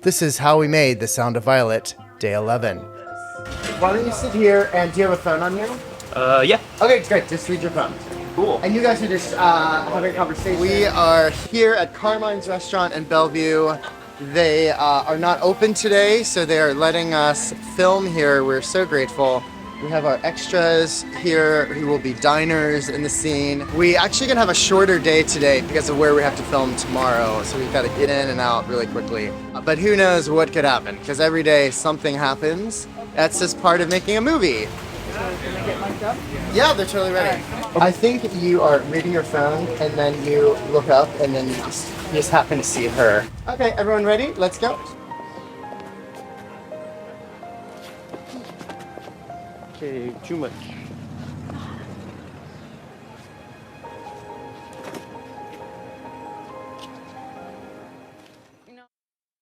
This is how we made The Sound of Violet, Day 11. Why don't you sit here, and do you have a phone on you? Yeah. Okay, great. Just read your phone. Cool. And you guys are just having a conversation. We are here at Carmine's Restaurant in Bellevue. They are not open today, so they are letting us film here. We're so grateful. We have our extras here who will be diners in the scene. We actually gonna have a shorter day today because of where we have to film tomorrow, so we've got to get in and out really quickly. But who knows what could happen, because every day something happens. That's just part of making a movie. Can I get my stuff? Yeah, they're totally ready. I think you are reading your phone and then you look up and then you just happen to see her. Okay, everyone ready? Let's go. Okay, too much.